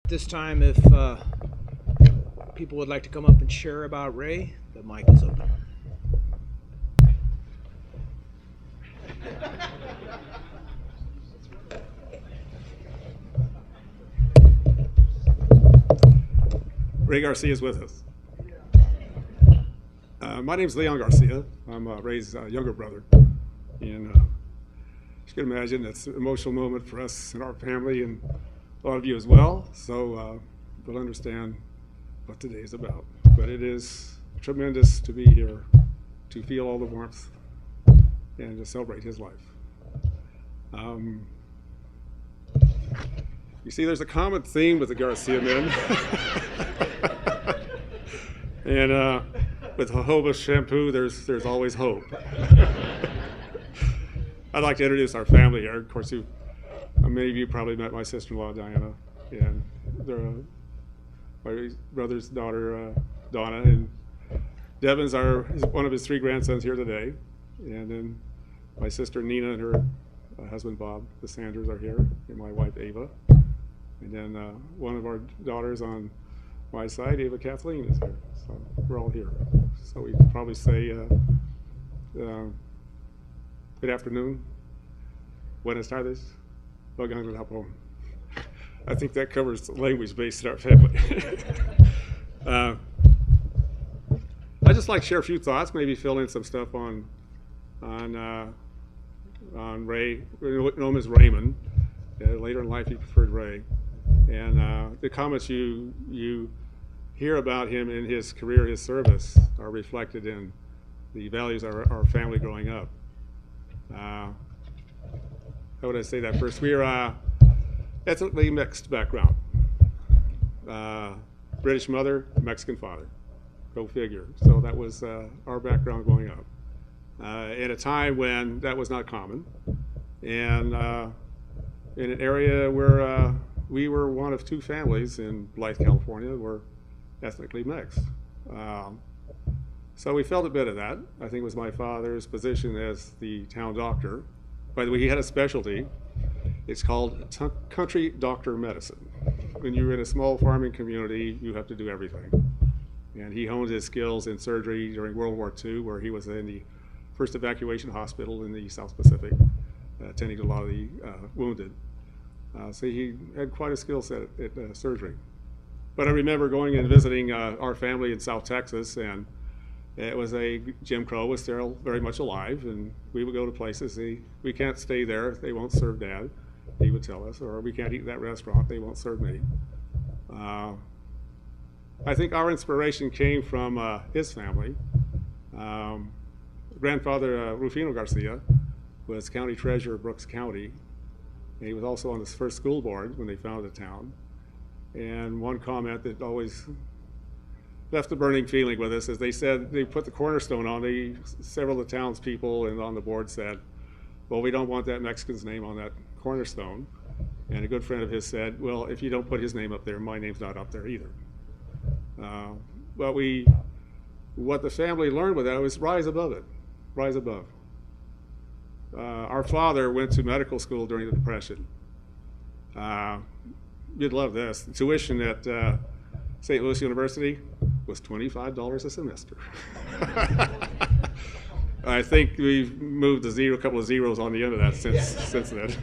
This time, if people would like to come up and share about Ray, the mic is open. Ray Garcia is with us. My name's Leon Garcia. I'm Ray's younger brother. And you can imagine it's an emotional moment for us and our family and a lot of you as well. So we'll understand what today is about. But it is tremendous to be here, to feel all the warmth, and to celebrate his life. You see, there's a common theme with the Garcia men. And with jojoba shampoo, there's always hope. I'd like to introduce our family here. Of course, many of you probably met my sister-in-law, Diana, and my brother's daughter, Donna, and Devin's one of his three grandsons here today. And then my sister, Nina, and her husband, Bob, the Sanders, are here, and my wife, Ava. And then one of our daughters on my side, Ava Kathleen, is here. So we're all here. So we could probably say good afternoon. Buenas tardes. Magandang hapon. I think that covers the language based in our family. I'd just like to share a few thoughts, maybe fill in some stuff on Ray. We know him as Raymond. Later in life, he preferred Ray. And the comments you hear about him in his career, his service, are reflected in the values of our family growing up. How would I say that first? We are ethnically mixed background. British mother, Mexican father. Go figure. So that was our background growing up. At a time when that was not common. And in an area where we were one of two families in Blythe, California, were ethnically mixed. So we felt a bit of that. I think it was my father's position as the town doctor. By the way, he had a specialty. It's called country doctor medicine. When you're in a small farming community, you have to do everything. And he honed his skills in surgery during World War II, where he was in the first evacuation hospital in the South Pacific, attending to a lot of the wounded. So he had quite a skill set at surgery. But I remember going and visiting our family in South Texas, and it was Jim Crow was still very much alive, and we would go to places. We can't stay there, they won't serve Dad, he would tell us, or we can't eat in that restaurant, they won't serve me. I think our inspiration came from his family. Grandfather Rufino Garcia was county treasurer of Brooks County. And he was also on the first school board when they founded the town. And one comment that always left a burning feeling with us is they said they put the cornerstone on. Several of the townspeople and on the board said, well, we don't want that Mexican's name on that cornerstone. And a good friend of his said, well, if you don't put his name up there, my name's not up there either. But what the family learned with that was rise above it, rise above. Our father went to medical school during the Depression. You'd love this. The tuition at St. Louis University was $25 a semester. I think we've moved a couple of zeros on the end of that since then.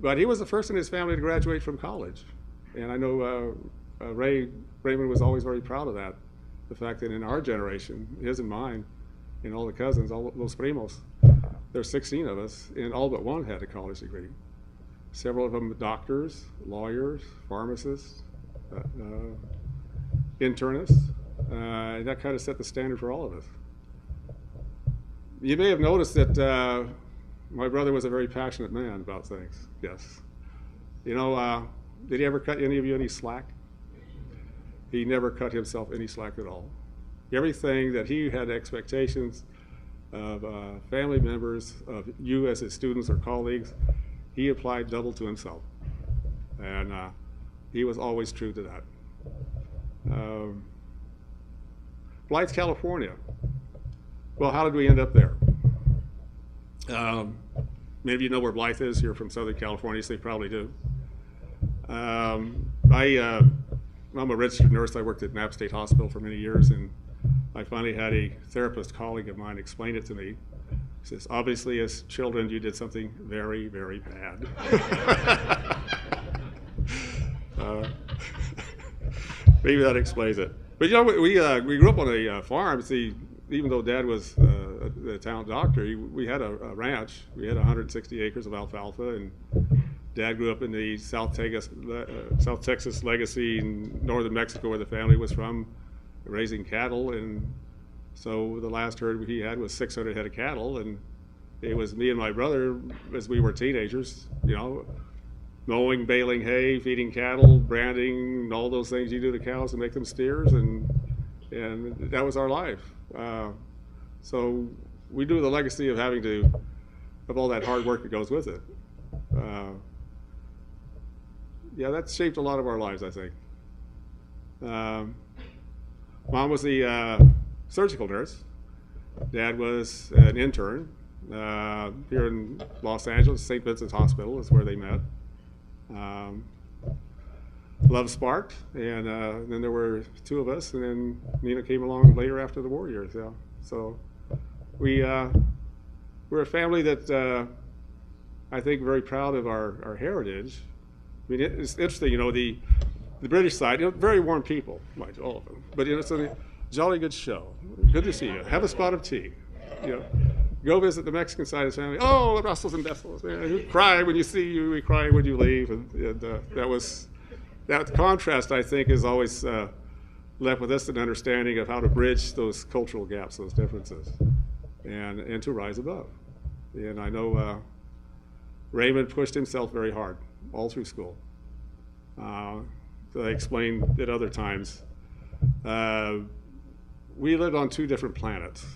But he was the first in his family to graduate from college. And I know Raymond was always very proud of that. The fact that in our generation, his and mine, and all the cousins, all los primos, there's 16 of us, and all but one had a college degree. Several of them doctors, lawyers, pharmacists, internists. That kind of set the standard for all of us. You may have noticed that my brother was a very passionate man about things, yes. You know, did he ever cut any of you any slack? He never cut himself any slack at all. Everything that he had expectations of family members, of you as his students or colleagues, he applied double to himself. And he was always true to that. Blythe, California. Well, how did we end up there? Many of you know where Blythe is. You're from Southern California, so you probably do. I'm a registered nurse. I worked at Knapp State Hospital for many years, and I finally had a therapist colleague of mine explain it to me. He says, obviously, as children, you did something very, very bad. Maybe that explains it. But you know, we grew up on a farm. See, even though Dad was the town doctor, we had a ranch. We had 160 acres of alfalfa, and Dad grew up in the South Texas legacy in northern Mexico, where the family was from, raising cattle. And so the last herd he had was 600 head of cattle, and it was me and my brother as we were teenagers, you know, mowing, baling hay, feeding cattle, branding, all those things you do to cows to make them steers, and that was our life. So we do the legacy of having to, of all that hard work that goes with it. Yeah, that's shaped a lot of our lives, I think. Mom was the surgical nurse. Dad was an intern here in Los Angeles. St. Vincent's Hospital is where they met. Love sparked, and then there were two of us, and then Nina came along later after the war years. Yeah. So we're a family that I think very proud of our heritage. I mean, it's interesting, you know, the British side, you know, very warm people, like all of them, but you know, it's a jolly good show. Good to see you. Have a spot of tea. You know, go visit the Mexican side of the family. Oh, the Russells and Bessels, man, you cry when you see you, we cry when you leave, and that contrast, I think, is always left with us an understanding of how to bridge those cultural gaps, those differences, and to rise above. And I know Raymond pushed himself very hard all through school. I explained at other times. We lived on two different planets.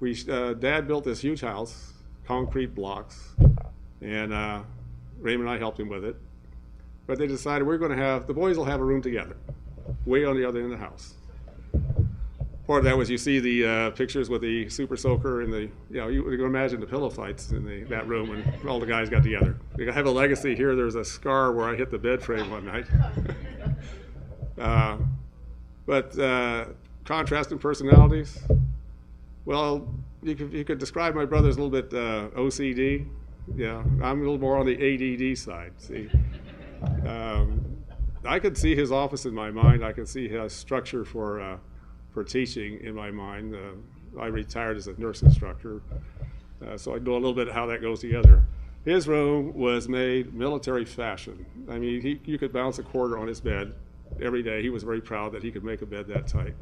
Dad built this huge house, concrete blocks, and Raymond and I helped him with it. But they decided the boys will have a room together, way on the other end of the house. Part of that was you see the pictures with the super soaker and you can imagine the pillow fights in that room when all the guys got together. I have a legacy here. There's a scar where I hit the bed frame one night. But contrasting personalities, well, you could describe my brother as a little bit OCD. Yeah, I'm a little more on the ADD side. See, I could see his office in my mind. I could see his structure for teaching in my mind. I retired as a nurse instructor, so I know a little bit how that goes together. His room was made military fashion. I mean, you could bounce a quarter on his bed every day. He was very proud that he could make a bed that tight.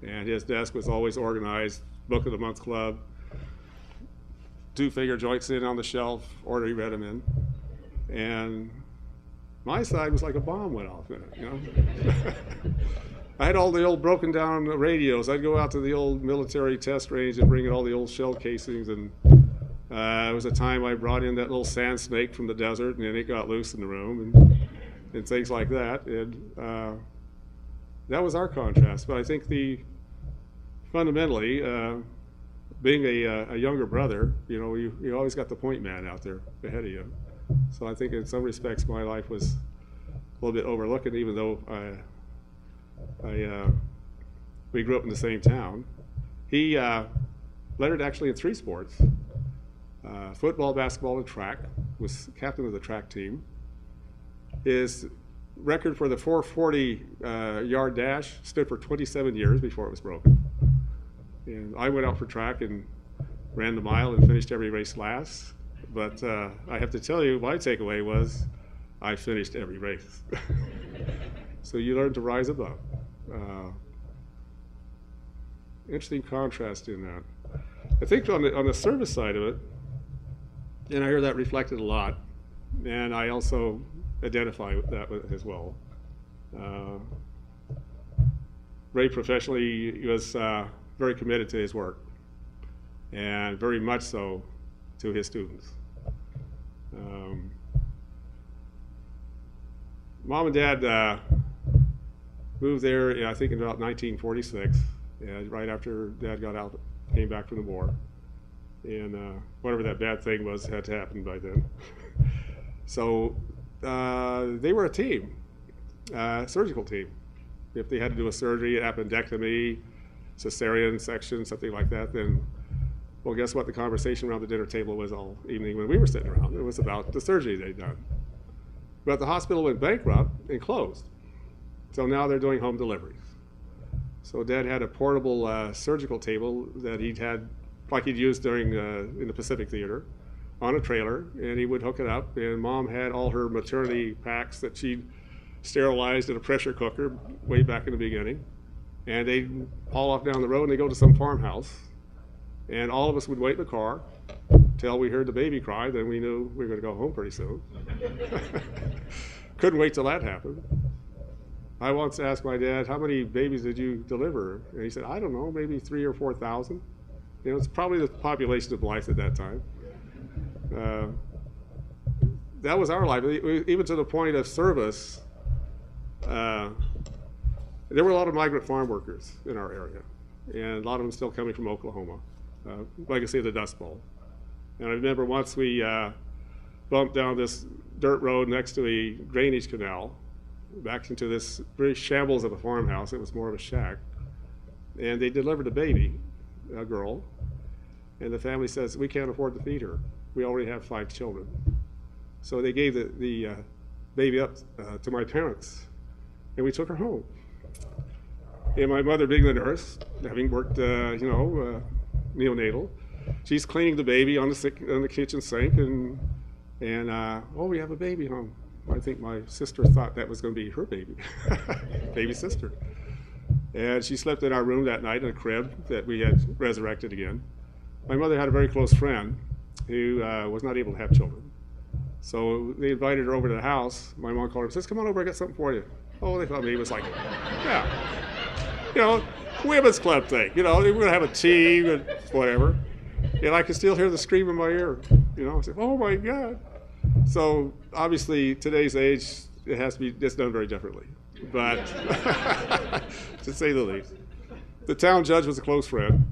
And his desk was always organized, book of the month club, 2-finger joints in on the shelf, order he read them in. And my side was like a bomb went off in it, you know. I had all the old broken down radios. I'd go out to the old military test range and bring in all the old shell casings. And it was a time I brought in that little sand snake from the desert, and then it got loose in the room and things like that. And that was our contrast. But I think fundamentally, being a younger brother, you know, you always got the point man out there ahead of you. So I think in some respects my life was a little bit overlooked, even though we grew up in the same town. He lettered actually in 3 sports: football, basketball, and track. Was captain of the track team. His record for the 440-yard dash stood for 27 years before it was broken. And I went out for track and ran the mile and finished every race last. But I have to tell you, my takeaway was I finished every race. So you learn to rise above. Interesting contrast in that. I think on the service side of it, and I hear that reflected a lot, and I also identify with that as well. Ray professionally was very committed to his work, and very much so to his students. Mom and Dad moved there, I think, in about 1946, right after Dad came back from the war. And whatever that bad thing was had to happen by then. So they were a team, surgical team. If they had to do a surgery, appendectomy, cesarean section, something like that, then, well, guess what? The conversation around the dinner table was all evening when we were sitting around. It was about the surgery they'd done. But the hospital went bankrupt and closed. So now they're doing home deliveries. So Dad had a portable surgical table that he'd had, like he'd used during in the Pacific Theater, on a trailer, and he would hook it up. And Mom had all her maternity packs that she'd sterilized in a pressure cooker way back in the beginning. And they'd haul off down the road and they'd go to some farmhouse. And all of us would wait in the car till we heard the baby cry, then we knew we were going to go home pretty soon. Couldn't wait till that happened. I once asked my dad, how many babies did you deliver? And he said, I don't know, maybe 3,000 or 4,000. You know, it's probably the population of Blythe at that time. That was our life, even to the point of service. There were a lot of migrant farm workers in our area, and a lot of them still coming from Oklahoma, legacy of the Dust Bowl. And I remember once we bumped down this dirt road next to a drainage canal, back into this very shambles of a farmhouse. It was more of a shack. And they delivered a baby, a girl, and the family says, we can't afford to feed her. We already have 5 children. So they gave the baby up to my parents, and we took her home. And my mother, being the nurse, having worked, neonatal, she's cleaning the baby on the kitchen sink, and oh, we have a baby home. I think my sister thought that was going to be her baby, baby sister. And she slept in our room that night in a crib that we had resurrected again. My mother had a very close friend who was not able to have children. So they invited her over to the house. My mom called her and says, come on over, I got something for you. Oh, they thought maybe it was like, yeah, women's club thing. We're going to have a tea and whatever. And I could still hear the scream in my ear. I said, oh my God. So obviously, today's age, it's done very differently. But to say the least, the town judge was a close friend.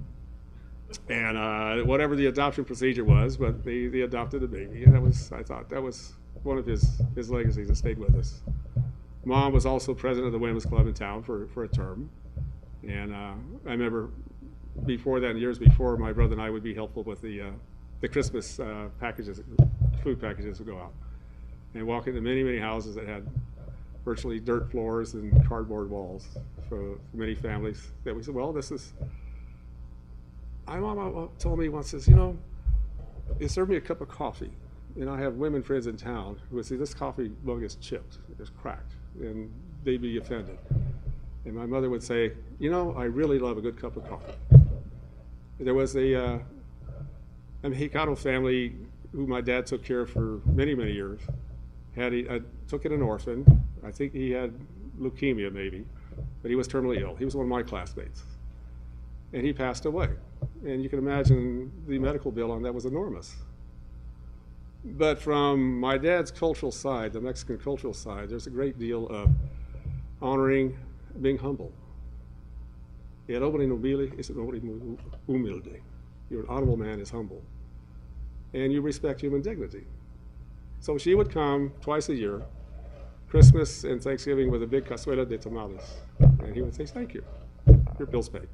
And whatever the adoption procedure was, but they adopted the baby. And I thought that was one of his legacies that stayed with us. Mom was also president of the women's club in town for a term. And I remember before that, years before, my brother and I would be helpful with the Christmas packages, food packages would go out. And walk into many, many houses that had virtually dirt floors and cardboard walls for many families that we said, well, this is, my mom told me once, says, they served me a cup of coffee. And I have women friends in town who would say, this coffee mug is chipped, it's cracked, and they'd be offended. And my mother would say, I really love a good cup of coffee. There was a Mexicano family who my dad took care of for many, many years. Took in an orphan. I think he had leukemia maybe, but he was terminally ill. He was one of my classmates. And he passed away. And you can imagine the medical bill on that was enormous. But from my dad's cultural side, the Mexican cultural side, there's a great deal of honoring, being humble. El hombre noble es el hombre humilde. You're an honorable man is humble. And you respect human dignity. So she would come twice a year, Christmas and Thanksgiving, with a big cazuela de tamales. And he would say, thank you, your bill's paid.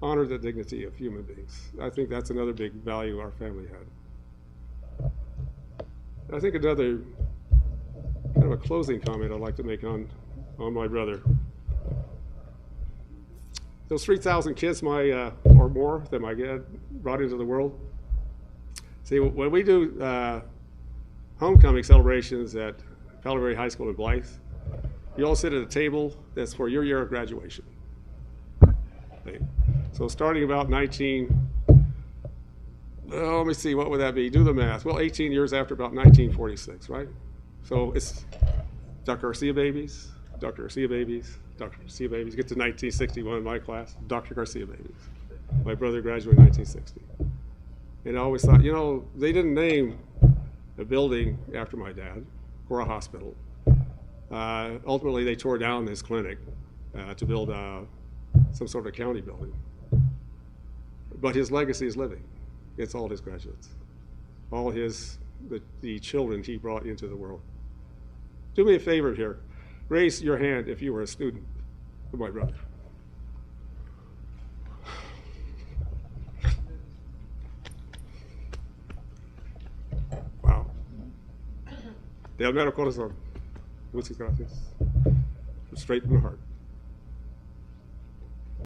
Honor the dignity of human beings. I think that's another big value our family had. I think another kind of a closing comment I'd like to make on my brother. Those 3,000 kids or more that my dad brought into the world. See, when we do homecoming celebrations at Palo Verde High School in Blythe, you all sit at a table that's for your year of graduation. Okay. So starting about let me see, what would that be? Do the math. Well, 18 years after about 1946, right? So it's Dr. Garcia babies, Dr. Garcia babies, Dr. Garcia babies. Get to 1961 in my class, Dr. Garcia babies. My brother graduated in 1960. And I always thought, they didn't name a building after my dad or a hospital. Ultimately, they tore down his clinic to build some sort of a county building. But his legacy is living. It's all his graduates, all the children he brought into the world. Do me a favor here. Raise your hand if you were a student of my brother. Wow. De Almero Corazón. Muchas gracias. Straight in the heart.